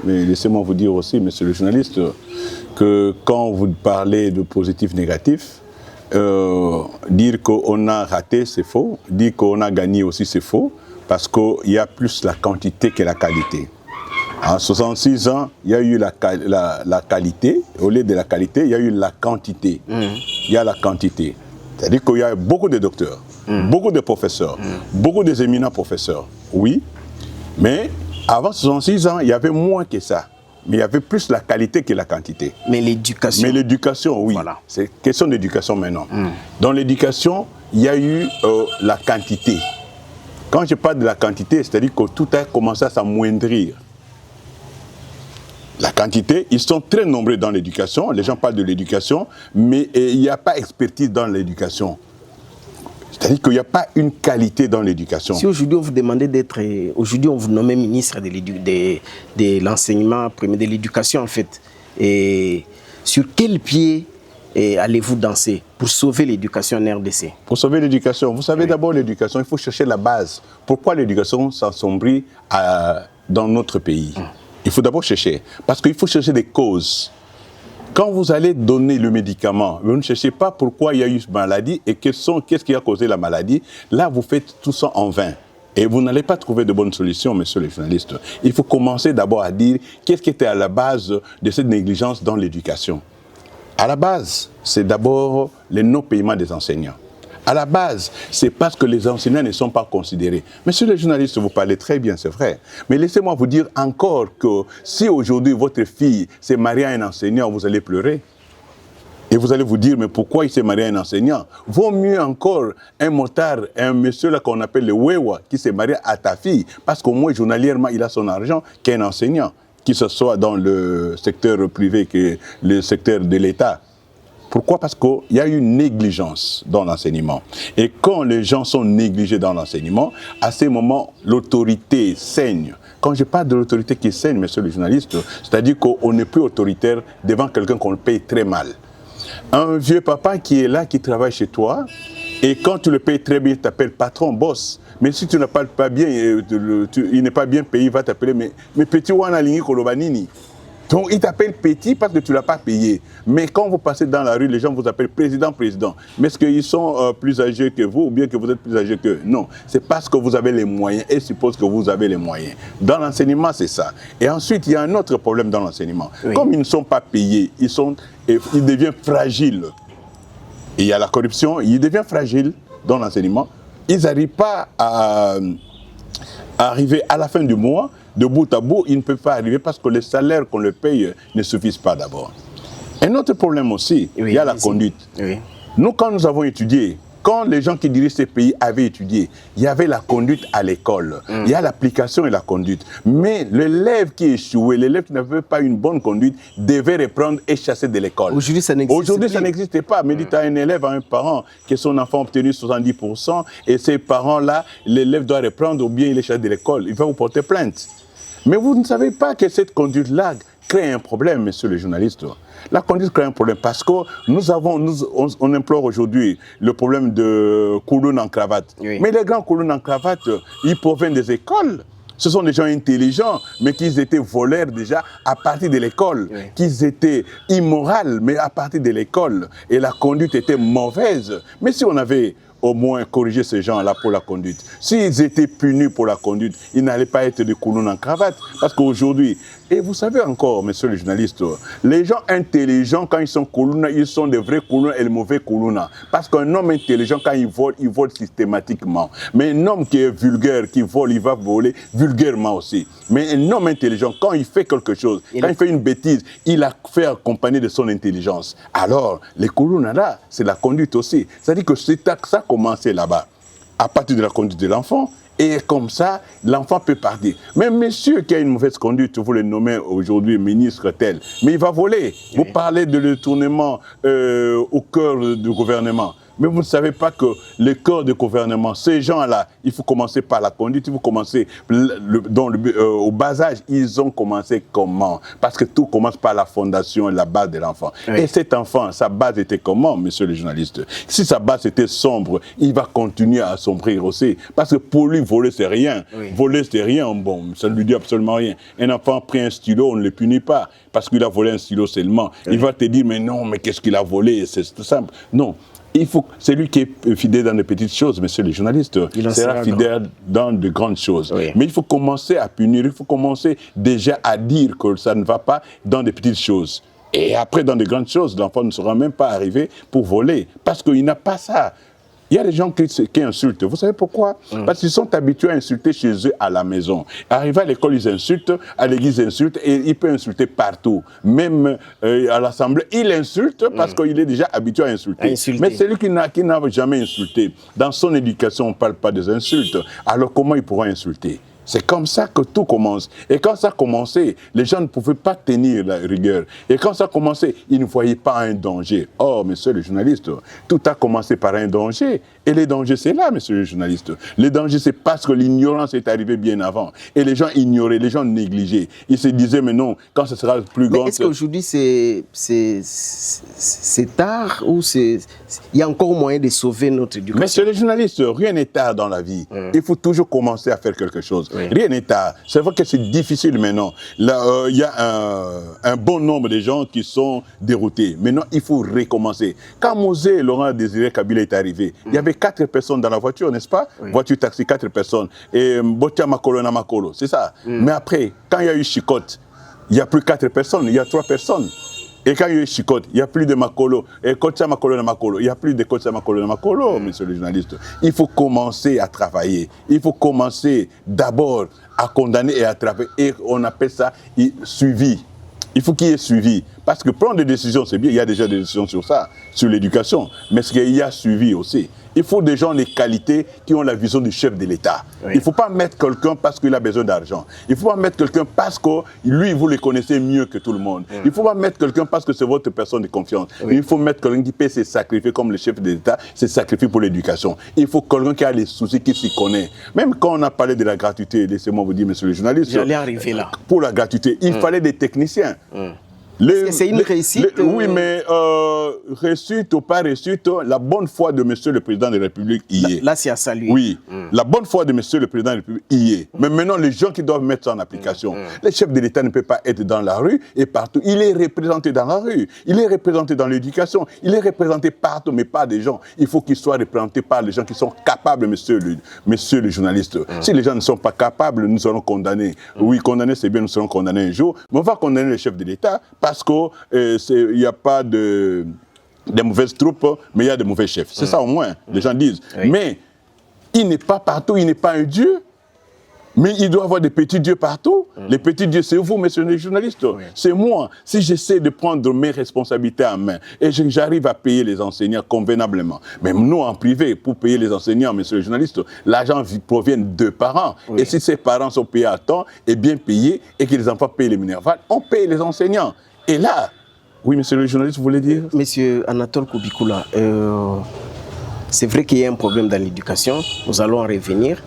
mais laissez-moi vous dire aussi, monsieur le journaliste, que quand vous parlez de positif, négatif, dire qu'on a raté, c'est faux. Dire qu'on a gagné aussi, c'est faux. Parce qu'il y a plus la quantité que la qualité. En 66 ans, il y a eu la qualité. Au lieu de la qualité, il y a eu la quantité. Il y a la quantité. C'est-à-dire qu'il y a beaucoup de docteurs, beaucoup de professeurs, beaucoup d'éminents professeurs. Oui, mais avant 66 ans, il y avait moins que ça. Mais il y avait plus la qualité que la quantité. Mais l'éducation. Mais l'éducation, oui. Voilà. C'est question d'éducation maintenant. Dans l'éducation, il y a eu la quantité. Quand je parle de la quantité, c'est-à-dire que tout a commencé à s'amoindrir. La quantité, ils sont très nombreux dans l'éducation. Les gens parlent de l'éducation, mais il n'y a pas d'expertise dans l'éducation. C'est-à-dire qu'il n'y a pas une qualité dans l'éducation. Si aujourd'hui on vous demandait d'être, aujourd'hui on vous nommait ministre de l'enseignement, de l'éducation en fait, et sur quel pied allez-vous danser pour sauver l'éducation en RDC? Pour sauver l'éducation, vous savez d'abord l'éducation, il faut chercher la base. Pourquoi l'éducation s'assombrit dans notre pays? Il faut d'abord chercher, parce qu'il faut chercher des causes. Quand vous allez donner le médicament, vous ne cherchez pas pourquoi il y a eu cette maladie et qu'est-ce qui a causé la maladie. Là, vous faites tout ça en vain. Et vous n'allez pas trouver de bonnes solutions, messieurs les journalistes. Il faut commencer d'abord à dire qu'est-ce qui était à la base de cette négligence dans l'éducation. À la base, c'est d'abord le non-paiement des enseignants. À la base, c'est parce que les enseignants ne sont pas considérés. Monsieur le journaliste, vous parlez très bien, c'est vrai. Mais laissez-moi vous dire encore que si aujourd'hui votre fille s'est mariée à un enseignant, vous allez pleurer. Et vous allez vous dire, mais pourquoi il s'est marié à un enseignant? Vaut mieux encore un motard, un monsieur là qu'on appelle le Wewa, qui s'est marié à ta fille, parce qu'au moins journalièrement, il a son argent, qu'un enseignant, qu'il ce soit dans le secteur privé que le secteur de l'État. Pourquoi? Parce qu'il y a une négligence dans l'enseignement. Et quand les gens sont négligés dans l'enseignement, à ces moments, l'autorité saigne. Quand je parle de l'autorité qui saigne, monsieur le journaliste, c'est-à-dire qu'on n'est plus autoritaire devant quelqu'un qu'on paye très mal. Un vieux papa qui est là, qui travaille chez toi, et quand tu le payes très bien, il t'appelle patron, boss. Mais si tu ne parles pas bien, il n'est pas bien payé, il va t'appeler, mais petit wana lingi kolobanini. Donc, il t'appelle petit parce que tu ne l'as pas payé. Mais quand vous passez dans la rue, les gens vous appellent président. Mais est-ce qu'ils sont plus âgés que vous ou bien que vous êtes plus âgés qu'eux? Non, c'est parce que vous avez les moyens et suppose que vous avez les moyens. Dans l'enseignement, c'est ça. Et ensuite, il y a un autre problème dans l'enseignement. Oui. Comme ils ne sont pas payés, ils deviennent fragiles. Et il y a la corruption, ils deviennent fragiles dans l'enseignement. Ils n'arrivent pas à arriver à la fin du mois. De bout à bout, il ne peut pas arriver parce que les salaires qu'on le paye ne suffisent pas d'abord. Un autre problème aussi, il y a la conduite. Oui. Nous, quand nous avons étudié, quand les gens qui dirigent ces pays avaient étudié, il y avait la conduite à l'école. Il y a l'application et la conduite. Mais l'élève qui échouait, l'élève qui n'avait pas une bonne conduite, devait reprendre et chasser de l'école. Aujourd'hui, ça n'existait pas. Mais dites à un élève, à un parent, que son enfant a obtenu 70%, et ces parents-là, l'élève doit reprendre ou bien il est chassé de l'école. Il va vous porter plainte. Mais vous ne savez pas que cette conduite-là crée un problème, monsieur le journaliste. La conduite crée un problème parce que on implore aujourd'hui le problème de coulons en cravate. Oui. Mais les grands coulons en cravate, ils proviennent des écoles. Ce sont des gens intelligents, mais qui étaient voleurs déjà à partir de l'école, oui. Qu'ils étaient immoraux, mais à partir de l'école. Et la conduite était mauvaise. Mais si on avait au moins corriger ces gens-là pour la conduite. S'ils étaient punis pour la conduite, ils n'allaient pas être des coulons en cravate. Parce qu'aujourd'hui, et vous savez encore, monsieur le journaliste, les gens intelligents, quand ils sont coulons, ils sont des vrais coulons et les mauvais coulons. Parce qu'un homme intelligent, quand il vole systématiquement. Mais un homme qui est vulgaire, qui vole, il va voler vulgairement aussi. Mais un homme intelligent, quand il fait quelque chose, quand il fait une bêtise, il a fait accompagner de son intelligence. Alors, les coulons là, c'est la conduite aussi. C'est-à-dire que ça a commencé là-bas, à partir de la conduite de l'enfant. Et comme ça, l'enfant peut partir. Mais monsieur qui a une mauvaise conduite, vous le nommez aujourd'hui ministre tel, mais il va voler. Oui. Vous parlez de détournement au cœur du gouvernement. Mais vous ne savez pas que le corps de gouvernement, ces gens-là, il faut commencer par la conduite, il faut commencer au bas âge. Ils ont commencé comment? Parce que tout commence par la fondation et la base de l'enfant. Oui. Et cet enfant, sa base était comment, monsieur le journaliste? Si sa base était sombre, il va continuer à sombrer aussi. Parce que pour lui, voler, c'est rien. Oui. Voler, c'est rien. Bon, ça ne lui dit absolument rien. Un enfant a pris un stylo, on ne le punit pas parce qu'il a volé un stylo seulement. Oui. Il va te dire, mais non, mais qu'est-ce qu'il a volé? C'est tout simple. Non. C'est lui qui est fidèle dans de petites choses, monsieur le journaliste. Il sera fidèle dans de grandes choses. Oui. Mais il faut commencer à punir, il faut commencer déjà à dire que ça ne va pas dans de petites choses. Et après, dans de grandes choses, l'enfant ne sera même pas arrivé pour voler, parce qu'il n'a pas ça. Il y a des gens qui insultent. Vous savez pourquoi? Parce qu'ils sont habitués à insulter chez eux à la maison. Arrivés à l'école, ils insultent, à l'église, ils insultent, et il peut insulter partout. Même à l'assemblée, il insulte parce qu'il est déjà habitué à insulter. Mais celui qui n'a jamais insulté, dans son éducation, on ne parle pas des insultes. Alors comment il pourra insulter? C'est comme ça que tout commence. Et quand ça a commencé, les gens ne pouvaient pas tenir la rigueur. Et quand ça a commencé, ils ne voyaient pas un danger. Oh, monsieur le journaliste, tout a commencé par un danger. Et les dangers, c'est là, monsieur le journaliste. Les dangers, c'est parce que l'ignorance est arrivée bien avant. Et les gens ignoraient, les gens négligeaient. Ils se disaient, mais non, quand ce sera plus grand... Mais est-ce qu'aujourd'hui, c'est tard ou il y a encore moyen de sauver notre éducation? Monsieur le journaliste, rien n'est tard dans la vie. Il faut toujours commencer à faire quelque chose. Oui. Rien n'est tard. C'est vrai que c'est difficile maintenant. Là, il y a un bon nombre de gens qui sont déroutés. Maintenant, il faut recommencer. Quand Mosé Laurent Désiré Kabila est arrivé, il y avait 4 personnes dans la voiture, n'est-ce pas? Oui. Voiture taxi, 4 personnes. Et Botia Makolo Namakolo, c'est ça. Mais après, quand il y a eu Chicotte, il n'y a plus 4 personnes, il y a 3 personnes. Et quand il y a eu Chicotte, il n'y a plus de Makolo. Et Kotsa Makolo Namakolo, il n'y a plus de Kotsa Makolo Namakolo, monsieur le journaliste. Il faut commencer à travailler. Il faut commencer d'abord à condamner et à travailler. Et on appelle ça suivi. Il faut qu'il y ait suivi. Parce que prendre des décisions, c'est bien. Il y a déjà des décisions sur ça, sur l'éducation. Mais ce qu'il y a suivi aussi. Il faut des gens, les qualités, qui ont la vision du chef de l'État. Oui. Il ne faut pas mettre quelqu'un parce qu'il a besoin d'argent. Il ne faut pas mettre quelqu'un parce que lui, vous le connaissez mieux que tout le monde. Il ne faut pas mettre quelqu'un parce que c'est votre personne de confiance. Oui. Il faut mettre quelqu'un qui peut se sacrifier comme le chef de l'État, se sacrifier pour l'éducation. Il faut quelqu'un qui a les soucis, qui s'y connaît. Même quand on a parlé de la gratuité, laissez-moi vous dire, monsieur le journaliste. J'allais arriver là. Pour la gratuité, il fallait des techniciens. C'est une réussite. Oui, mais réussite ou pas réussite, la bonne foi de monsieur le président de la République y est. Là, c'est à saluer. Oui, la bonne foi de monsieur le président de la République y est. Mais maintenant, les gens qui doivent mettre ça en application, le chef de l'État ne peut pas être dans la rue et partout. Il est représenté dans la rue, il est représenté dans l'éducation, il est représenté partout, mais pas des gens. Il faut qu'il soit représenté par les gens qui sont capables, monsieur le journaliste. Si les gens ne sont pas capables, nous serons condamnés. Oui, condamnés, c'est bien, nous serons condamnés un jour, mais on va condamner le chef de l'État parce qu'il n'y a pas de mauvaises troupes, mais il y a de mauvais chefs. C'est ça au moins, les gens disent. Oui. Mais il n'est pas partout, il n'est pas un dieu. Mais il doit y avoir des petits dieux partout. Les petits dieux, c'est vous, messieurs les journalistes. Oui. C'est moi. Si j'essaie de prendre mes responsabilités en main et j'arrive à payer les enseignants convenablement, même nous en privé, pour payer les enseignants, messieurs les journalistes, l'argent provient de parents. Oui. Et si ces parents sont payés à temps et bien payés et que les enfants payent les minervales, on paye les enseignants. Et là, oui, monsieur le journaliste, vous voulez dire? Monsieur Anatole Koubikoula, c'est vrai qu'il y a un problème dans l'éducation, nous allons en revenir.